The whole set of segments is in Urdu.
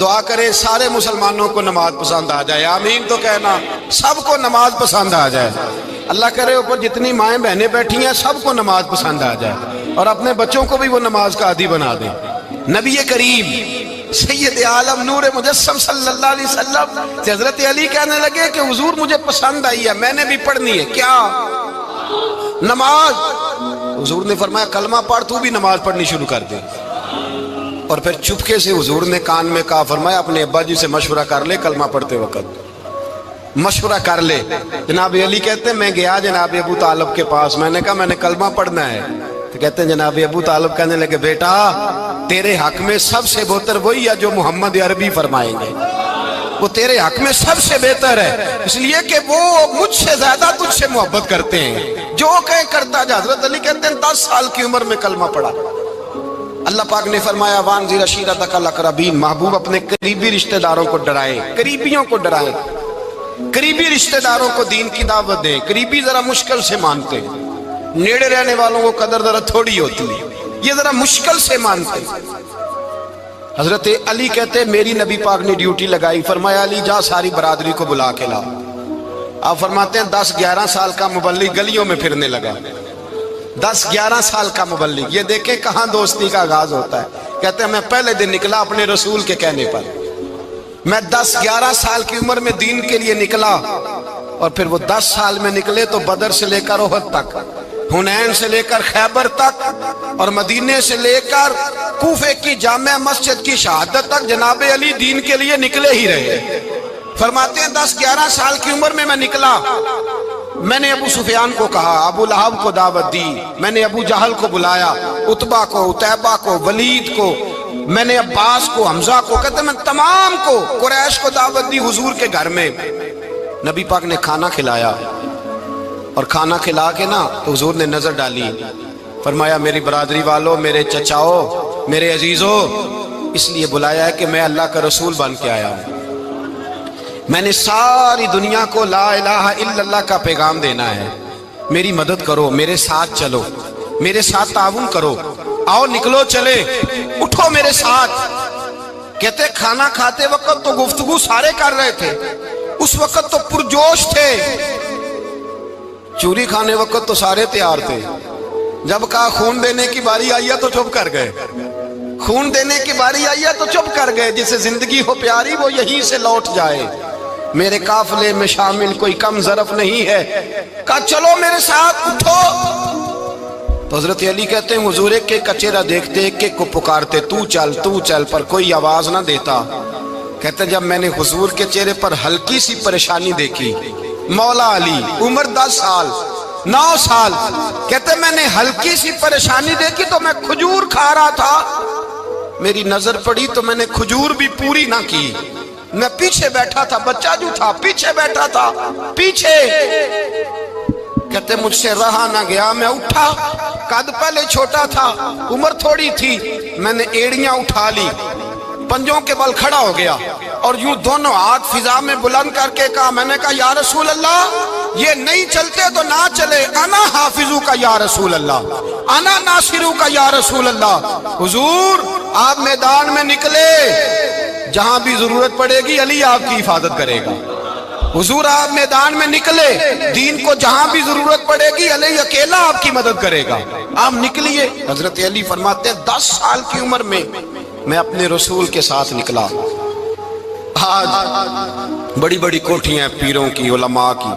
دعا کرے سارے مسلمانوں کو نماز پسند آ جائے، آمین تو کہنا، سب کو نماز پسند آ جائے۔ اللہ کرے اوپر جتنی مائیں بہنیں بیٹھی ہیں سب کو نماز پسند آ جائے، اور اپنے بچوں کو بھی وہ نماز کا عادی بنا دیں۔ نبی کریم سید عالم نور مجسم صلی اللہ علیہ وسلم سے حضرت علی کہنے لگے کہ حضور مجھے پسند آئی ہے، میں نے بھی پڑھنی ہے، کیا؟ نماز۔ حضور نے فرمایا کلمہ پڑھ، تو بھی نماز پڑھنی شروع کر دے۔ اور پھر چپکے سے حضور نے کان میں کہا، فرمایا اپنے ابا جی سے مشورہ کر لے، کلمہ پڑھتے وقت مشورہ کر لے۔ جناب علی کہتے ہیں میں گیا جناب ابو طالب کے پاس، میں نے کہا میں نے کلمہ پڑھنا ہے، تو کہتے ہیں جناب ابو طالب کہنے لگے بیٹا تیرے حق میں سب سے بہتر وہی ہے جو محمد عربی فرمائیں گے، وہ تیرے حق میں سب سے بہتر ہے، اس لیے کہ وہ مجھ سے زیادہ تجھ سے محبت کرتے ہیں، جو کہیں کرتا جا۔ حضرت علی کہتے ہیں 10 سال کی عمر میں کلمہ پڑھا۔ اللہ پاک نے فرمایا وانذر عشیرتک الاقربین، محبوب اپنے قریبی رشتہ داروں کو ڈرائے، قریبیوں کو ڈرائے، قریبی رشتہ داروں کو دین کی دعوت دیں۔ قریبی ذرا مشکل سے مانتے، نیڑے رہنے والوں کو قدر ذرا تھوڑی ہوتی ہے، یہ ذرا مشکل سے مانتے۔ حضرت علی کہتے میری نبی پاک نے ڈیوٹی لگائی، فرمایا علی جا ساری برادری کو بلا کے لا۔ آپ فرماتے ہیں 10-11 سال کا مبلغ گلیوں میں پھرنے لگا، 10-11 سال کا مبلغ، یہ دیکھیں کہاں دوستی کا آغاز ہوتا ہے۔ کہتے ہیں میں پہلے دن نکلا اپنے رسول کے کہنے پر، میں 10-11 سال کی عمر میں دین کے لیے نکلا، اور پھر وہ 10 سال میں نکلے تو بدر سے لے کر احد تک، حنین سے لے کر خیبر تک، اور مدینے سے لے کر کوفے کی جامع مسجد کی شہادت تک جناب علی دین کے لیے نکلے ہی رہے۔ فرماتے ہیں 10-11 سال کی عمر میں نکلا، میں نے ابو سفیان کو کہا، ابو لہب کو دعوت دی، میں نے ابو جہل کو بلایا، عتبہ کو، عتیبہ کو، ولید کو، میں نے عباس کو، حمزہ کو، کہتے میں تمام کو، قریش کو دعوت دی حضور کے گھر میں۔ نبی پاک نے کھانا کھلایا، اور کھانا کھلا کے نا تو حضور نے نظر ڈالی، فرمایا میری برادری والوں، میرے چچاؤ، میرے عزیزوں، اس لیے بلایا ہے کہ میں اللہ کا رسول بن کے آیا ہوں، میں نے ساری دنیا کو لا الہ الا اللہ کا پیغام دینا ہے، میری مدد کرو، میرے ساتھ چلو، میرے ساتھ تعاون کرو، آؤ نکلو چلے، اٹھو میرے ساتھ۔ کہتے کھانا کھاتے وقت تو گفتگو سارے کر رہے تھے، اس وقت تو پرجوش تھے، چوری کھانے وقت تو سارے تیار تھے، جب کہا خون دینے کی باری آئی ہے تو چپ کر گئے، خون دینے کی باری آئی ہے تو چپ کر گئے، جسے زندگی ہو پیاری وہ یہیں سے لوٹ جائے، میرے قافلے میں شامل کوئی کم ظرف نہیں ہے، کہا چلو میرے ساتھ اٹھو۔ تو حضرت علی کہتے ہیں حضور ایک ایک کا چہرہ دیکھتے، ایک ایک کو پکارتے، تو چل، پر کوئی آواز نہ دیتا۔ کہتے جب میں نے حضور کے چہرے پر ہلکی سی پریشانی دیکھی، مولا علی عمر 10 سال 9 سال، کہتے میں نے ہلکی سی پریشانی دیکھی تو میں کھجور کھا رہا تھا، میری نظر پڑی تو میں نے کھجور بھی پوری نہ کی، میں پیچھے بیٹھا تھا، بچہ جو تھا پیچھے بیٹھا تھا، پیچھے۔ کہتے مجھ سے رہا نہ گیا، میں اٹھا، قد پہلے چھوٹا تھا، عمر تھوڑی تھی، میں نے ایڑیاں اٹھا لی، پنجوں کے بل کھڑا ہو گیا، اور یوں دونوں ہاتھ فضا میں بلند کر کے کہا، میں نے کہا یا رسول اللہ یہ نہیں چلتے تو نہ چلے، انا حافظو کا یا رسول اللہ، انا ناصرو کا یا رسول اللہ۔ حضور آپ میدان میں نکلے، جہاں بھی ضرورت پڑے گی علی آپ کی حفاظت کرے گا، حضور آپ میدان میں نکلے، دین کو جہاں بھی ضرورت پڑے گی علی اکیلا آپ کی مدد کرے گا، آپ نکلیے۔ حضرت علی فرماتے ہیں 10 سال کی عمر میں میں اپنے رسول کے ساتھ نکلا۔ آج بڑی بڑی کوٹھیاں پیروں کی، علماء کی،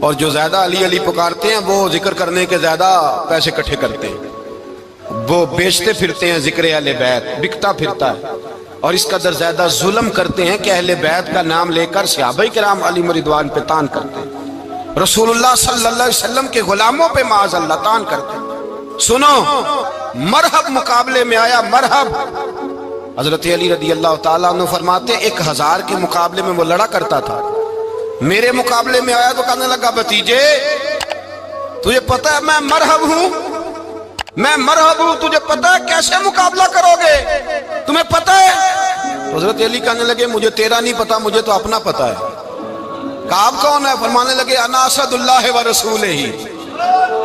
اور جو زیادہ علی علی پکارتے ہیں وہ ذکر کرنے کے زیادہ پیسے اکٹھے کرتے ہیں، وہ بیچتے پھرتے ہیں، ذکر اہل بیت بکتا پھرتا ہے، اور اس قدر زیادہ ظلم کرتے ہیں کہ اہل بیت کا نام لے کر صحابہ کرام علی رضوان پہ تان کرتے ہیں، رسول اللہ صلی اللہ علیہ وسلم کے غلاموں پہ معاذ اللہ تان کرتے ہیں۔ سنو مرحب مقابلے میں آیا، مرحب۔ حضرت علی رضی اللہ تعالیٰ عنہ فرماتے 1000 کے مقابلے میں وہ لڑا کرتا تھا، میرے مقابلے میں آیا تو کہنے لگا بھتیجے تجھے پتا ہے میں مرحب ہوں، میں مرحب ہوں، تجھے پتا ہے کیسے مقابلہ کرو گے، تمہیں پتا ہے؟ حضرت علی کہنے لگے مجھے تیرا نہیں پتا، مجھے تو اپنا پتا ہے۔ کہا آپ کون ہے؟ فرمانے لگے انا اسد اللہ و رسولہ ہی،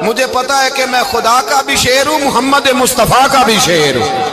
مجھے پتا ہے کہ میں خدا کا بھی شیر ہوں، محمد مصطفیٰ کا بھی شیر ہوں۔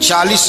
40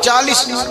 40।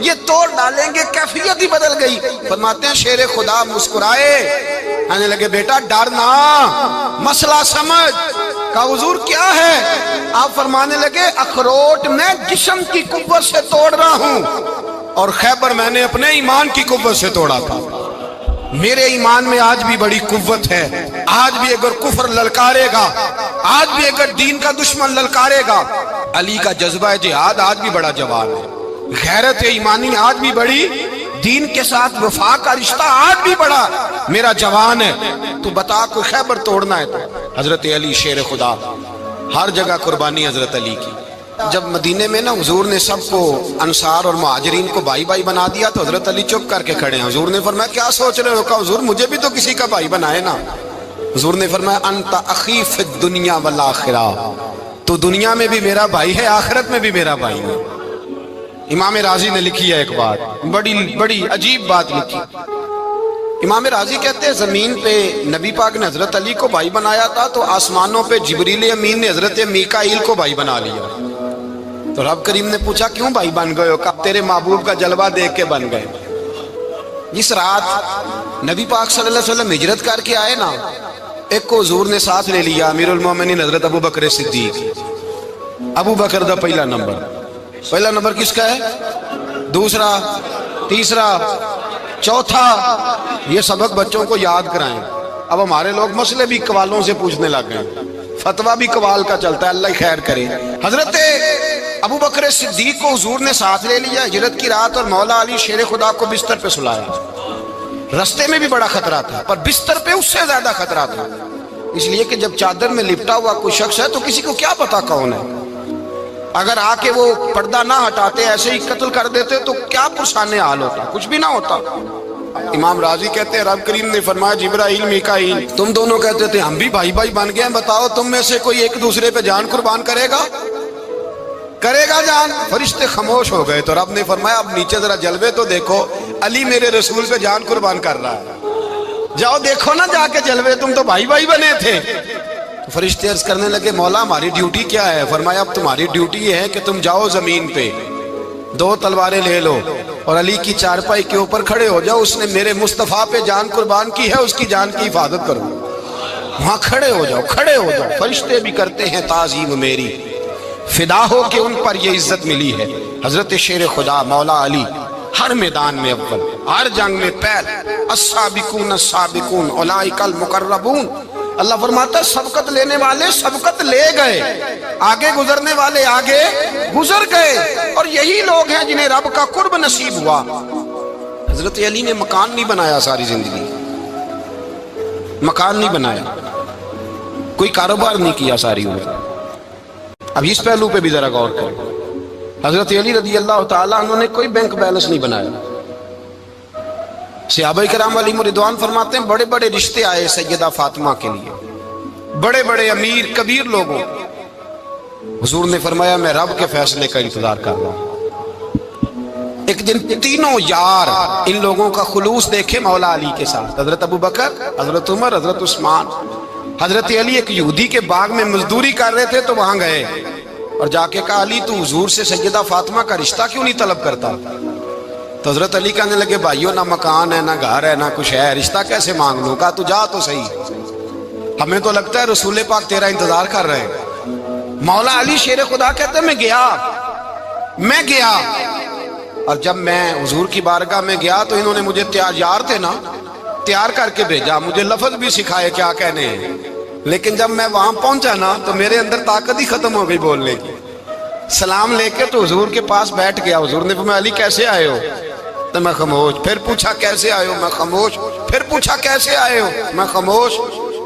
یہ توڑ ڈالیں گے، کیفیت ہی بدل گئی۔ فرماتے ہیں شیر خدا مسکرائے، کہنے لگے بیٹا ڈرنا، مسئلہ سمجھ۔ کہا حضور کیا ہے؟ آپ فرمانے لگے اخروٹ میں جسم کی قوت سے توڑ رہا ہوں، اور خیبر میں نے اپنے ایمان کی قوت سے توڑا تھا۔ میرے ایمان میں آج بھی بڑی قوت ہے، آج بھی اگر کفر للکارے گا، آج بھی اگر دین کا دشمن للکارے گا، علی کا جذبہ جہاد آج بھی بڑا جوان ہے، غیرت ایمانی آج بھی بڑی، دین کے ساتھ وفا کا رشتہ آج بھی بڑا میرا جوان ہے۔ تو بتا کوئی خیبر توڑنا ہے تو حضرت علی شیر خدا، ہر جگہ قربانی حضرت علی کی۔ جب مدینے میں نا حضور نے سب کو انصار اور مہاجرین کو بھائی بھائی بنا دیا تو حضرت علی چپ کر کے کھڑے ہیں۔ حضور نے فرمایا کیا سوچ رہے ہو؟ کہا حضور مجھے بھی تو کسی کا بھائی بنائے نا۔ حضور نے فرمایا انت اخی فی الدنیا والآخرہ، تو دنیا میں بھی میرا بھائی ہے، آخرت میں بھی میرا بھائی ہے۔ امام راضی نے لکھی ہے ایک بات، بڑی عجیب بات لکھی۔ امام راضی کہتے ہیں زمین پہ نبی پاک نے حضرت علی کو بھائی بنایا تھا تو آسمانوں پہ جبریل امین نے حضرت میکائیل کو بھائی بنا لیا۔ تو رب کریم نے پوچھا کیوں بھائی بن گئے ہو؟ کہا تیرے محبوب کا جلوہ دیکھ کے بن گئے۔ جس رات نبی پاک صلی اللہ علیہ وسلم ہجرت کر کے آئے نا، ایک کو حضور نے ساتھ لے لیا، امیر المومنین حضرت ابو بکر صدیق۔ ابو بکر دا پہلا نمبر کس کا ہے؟ دوسرا، تیسرا، چوتھا۔ یہ سبق بچوں کو یاد کرائیں۔ اب ہمارے لوگ مسئلے بھی قوالوں سے پوچھنے لگ گئے، فتویٰ بھی قوال کا چلتا ہے، اللہ خیر کرے۔ حضرت ابو بکر صدیق کو حضور نے ساتھ لے لیا ہجرت کی رات، اور مولا علی شیر خدا کو بستر پہ سلایا۔ رستے میں بھی بڑا خطرہ تھا، پر بستر پہ اس سے زیادہ خطرہ تھا، اس لیے کہ جب چادر میں لپٹا ہوا کوئی شخص ہے تو کسی کو کیا پتا کون ہے، اگر آ کے وہ پردہ نہ ہٹاتے ایسے ہی قتل کر دیتے تو کیا پرسان حال ہوتا، کچھ بھی نہ ہوتا۔ امام راضی کہتے ہیں رب کریم نے فرمایا جبرائیل میکائیل تم دونوں کہتے تھے ہم بھی بھائی بھائی بن گئے ہیں، بتاؤ تم میں سے کوئی ایک دوسرے پہ جان قربان کرے گا جان؟ فرشتے خاموش ہو گئے۔ تو رب نے فرمایا اب نیچے ذرا جلوے تو دیکھو، علی میرے رسول پہ جان قربان کر رہا ہے، جاؤ دیکھو نا جا کے جلوے، تم تو بھائی بھائی بنے تھے۔ تو فرشتے عرض کرنے لگے مولا ہماری ڈیوٹی کیا ہے؟ فرمایا اب تمہاری ڈیوٹی یہ ہے کہ تم جاؤ زمین پہ 2 تلواریں لے لو اور علی کی چارپائی کے اوپر کھڑے ہو جاؤ، اس نے میرے مصطفیٰ پہ جان قربان کی ہے، اس کی جان کی حفاظت کرو۔ وہاں کھڑے ہو جاؤ۔ فرشتے بھی کرتے ہیں تعظیم میری، فدا ہو کہ ان پر یہ عزت ملی ہے۔ حضرت شیر خدا مولا علی ہر میدان میں اول، ہر جنگ میں پہل، السابقون السابقون اولئک المقربون۔ اللہ فرماتا ہے سبقت لینے والے سبقت لے گئے، آگے گزرنے والے آگے گزر گئے، اور یہی لوگ ہیں جنہیں رب کا قرب نصیب ہوا۔ حضرت علی نے مکان نہیں بنایا، ساری زندگی مکان نہیں بنایا، کوئی کاروبار نہیں کیا ساری عمر۔ اب اس پہلو پہ بھی ذرا غور کریں، حضرت علی رضی اللہ تعالیٰ انہوں نے کوئی بینک بیلنس نہیں بنایا۔ صحابہ کرام علیہم رضوان فرماتے ہیں بڑے بڑے رشتے آئے سیدہ فاطمہ کے لیے، بڑے بڑے امیر کبیر لوگوں، حضور نے فرمایا میں رب کے فیصلے کا انتظار کر رہا ہوں۔ ایک دن تینوں یار ان لوگوں کا خلوص دیکھے مولا علی کے ساتھ، حضرت ابو بکر، حضرت عمر، حضرت عثمان۔ حضرت علی ایک یہودی کے باغ میں مزدوری کر رہے تھے تو وہاں گئے اور جا کے کہا علی تو حضور سے سیدہ فاطمہ کا رشتہ کیوں نہیں طلب کرتا؟ تو حضرت علی کہنے لگے بھائیو نہ مکان ہے نہ گھر ہے نہ کچھ ہے، رشتہ کیسے مانگ لوں؟ کہا تو جا تو صحیح، ہمیں تو لگتا ہے رسول پاک تیرا انتظار کر رہے ہیں۔ مولا علی شیر خدا کہتے ہیں میں گیا اور جب میں حضور کی بارگاہ میں گیا تو انہوں نے مجھے یار تھے نا تیار کر کے بھیجا، مجھے لفظ بھی سکھائے کیا کہنے ہیں، لیکن جب میں وہاں پہنچا نا تو میرے اندر طاقت ہی ختم ہو گئی بولنے کی۔ سلام لے کے تو حضور کے پاس بیٹھ گیا، حضور نے فرمایا علی کیسے آئے ہو؟ تو میں خاموش، پھر پوچھا کیسے آئے ہو؟ میں خاموش، پھر پوچھا کیسے آئے ہو؟ میں خاموش۔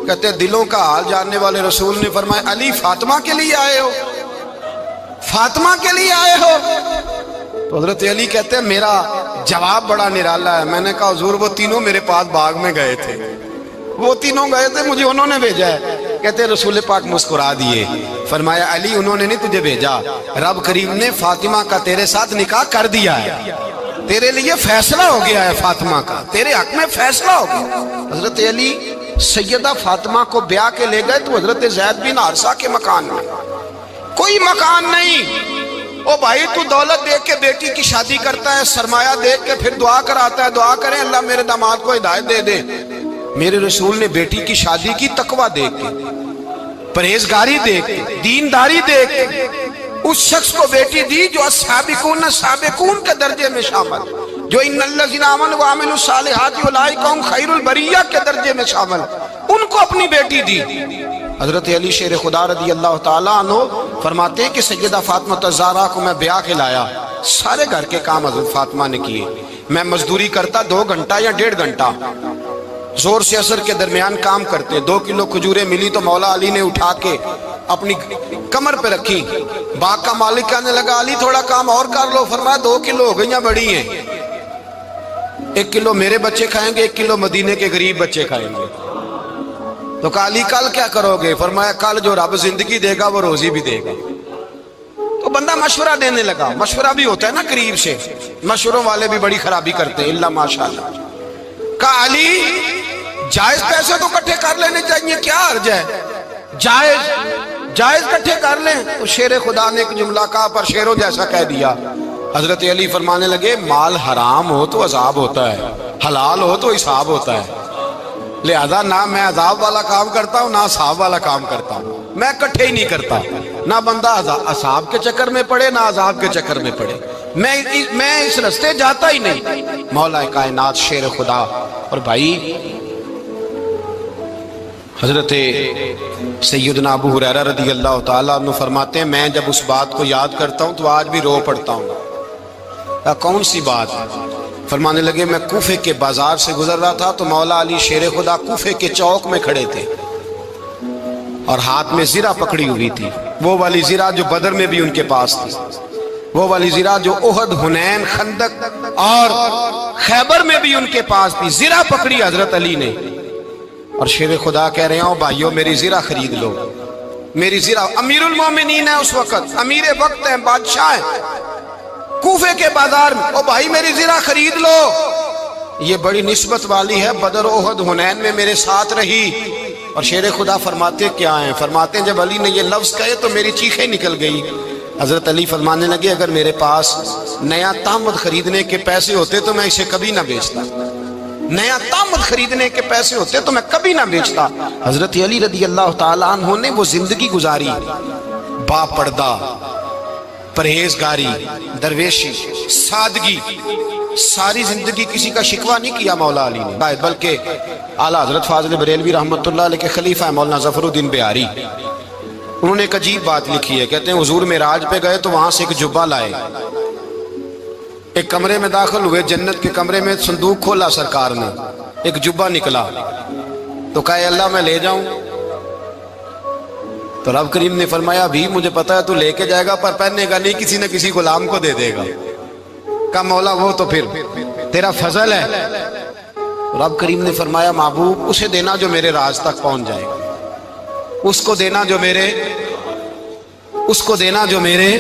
کہتے دلوں کا حال جاننے والے رسول نے فرمایا علی فاطمہ کے لیے آئے ہو؟ فاطمہ کے لیے آئے ہو؟ تو حضرت علی کہتے ہیں میرا جواب بڑا نرالا ہے۔ میں نے کہا حضور وہ تینوں میرے پاس باغ میں گئے تھے، وہ تینوں گئے تھے، مجھے انہوں نے بھیجا ہے۔ کہتے ہیں رسول پاک مسکرا دیے، فرمایا علی انہوں نے نہیں تجھے بھیجا، رب کریم نے فاطمہ کا تیرے ساتھ نکاح کر دیا ہے، تیرے لیے فیصلہ ہو گیا ہے، فاطمہ کا تیرے حق میں فیصلہ ہو گیا۔ حضرت علی سیدہ فاطمہ کو بیاہ کے لے گئے تو حضرت زید بن حارثہ کے مکان میں، کوئی مکان نہیں، او بھائی تو دولت دیکھ کے بیٹی کی شادی کرتا ہے، سرمایہ دیکھ کے پھر دعا کراتا ہے، دعا کریں اللہ میرے داماد کو ہدایت دے دے۔ میرے رسول نے بیٹی کی شادی کی تقوی دیکھ کے، پرہیزگاری دیکھ کے، دینداری دیکھ کے اس شخص کو بیٹی دی جو السابقون السابقون کے درجے میں شامل، جو ان الذین آمنوا وعملوا الصالحات اولئک هم خیر البریہ کے درجے میں شامل، ان کو اپنی بیٹی دی۔ حضرت علی شیر خدا رضی اللہ تعالیٰ عنہ فرماتے ہیں کہ سیدہ فاطمہ الزہرا کو میں بیاہ کے لایا، سارے گھر کے کام حضرت فاطمہ نے کیے، میں مزدوری کرتا 2 گھنٹہ یا 1.5 گھنٹہ، زور سے عصر کے درمیان کام کرتے، 2 کلو کھجوریں ملی تو مولا علی نے اٹھا کے اپنی کمر پہ رکھی، باغ کا مالک کہنے لگا علی تھوڑا کام اور کر لو، فرمایا 2 کلو ہو گئیں بڑی ہیں، 1 کلو میرے بچے کھائیں گے، 1 کلو مدینے کے غریب بچے کھائیں گے۔ تو کہا علی کل کیا کرو گے؟ فرمایا کل جو رب زندگی دے گا وہ روزی بھی دے گا۔ تو بندہ مشورہ دینے لگا، مشورہ بھی ہوتا ہے نا قریب سے، مشوروں والے بھی بڑی خرابی کرتے ہیں اللہ ماشاءاللہ۔ کہا علی جائز پیسے تو کٹھے کر لینے چاہیے، کیا حرج ہے، جائز کٹھے کر لیں۔ تو شیر خدا نے ایک جملہ کہا پر شیروں جیسا کہہ دیا۔ حضرت علی فرمانے لگے مال حرام ہو تو عذاب ہوتا ہے، حلال ہو تو حساب ہوتا ہے، لہذا نہ میں عذاب والا کام کرتا ہوں نہ حساب والا کام کرتا ہوں، میں کٹھے ہی نہیں کرتا، نہ بندہ حساب کے چکر میں پڑے نہ عذاب کے چکر میں پڑے، میں اس رستے جاتا ہی نہیں۔ مولا کائنات شیر خدا۔ اور بھائی حضرت سیدنا ابو ہریرہ رضی اللہ تعالیٰ عنہ فرماتے ہیں میں جب اس بات کو یاد کرتا ہوں تو آج بھی رو پڑتا ہوں۔ کون سی بات؟ فرمانے لگے میں کوفے کے بازار سے گزر رہا تھا تو مولا علی شیر خدا کوفے کے چوک میں کھڑے تھے اور ہاتھ میں زرہ پکڑی ہوئی تھی، وہ والی زرہ جو بدر میں بھی ان کے پاس تھی، وہ والی زرہ جو احد، حنین، خندق اور خیبر میں بھی ان کے پاس تھی، زرہ پکڑی حضرت علی نے اور شیر خدا کہہ رہے ہوں بھائیو میری زرہ خرید لو، میری زرہ۔ امیر المومنین ہے اس وقت، امیر وقت ہے، بادشاہ ہے کوفے کے بازار میں، او بھائی میری زرہ خرید لو، یہ بڑی نسبت والی ہے، بدر، احد، حنین میں میرے ساتھ رہی۔ اور شیر خدا فرماتے کیا ہیں؟ فرماتے ہیں جب علی نے یہ لفظ کہے تو میری چیخیں نکل گئی۔ حضرت علی فرمانے لگے اگر میرے پاس نیا تامد خریدنے کے پیسے ہوتے تو میں اسے کبھی نہ بیچتا، نیا تامد خریدنے کے پیسے ہوتے تو میں کبھی نہ بیچتا۔ حضرت علی رضی اللہ تعالیٰ عنہ نے وہ زندگی گزاری، با پردہ، پرہیزگاری، درویشی، سادگی، ساری زندگی کسی کا شکوہ نہیں کیا مولا علی نے، بلکہ اعلیٰ حضرت فاضل بریلوی رحمۃ اللہ علیہ کے خلیفہ مولانا ظفر الدین بہاری، انہوں نے ایک عجیب بات لکھی ہے، کہتے ہیں حضور معراج پہ گئے تو وہاں سے ایک جبہ لائے، ایک کمرے میں داخل ہوئے، جنت کے کمرے میں صندوق کھولا سرکار نے، ایک جبہ نکلا تو کہا اللہ میں لے جاؤں؟ تو رب کریم نے فرمایا بھی مجھے پتا ہے تو لے کے جائے گا پر پہننے گا نہیں، کسی نہ کسی غلام کو دے دے گا۔ کہا مولا وہ تو پھر تیرا فضل ہے۔ رب کریم نے فرمایا محبوب اسے دینا جو میرے راز تک پہنچ جائے گا، اس کو دینا جو میرے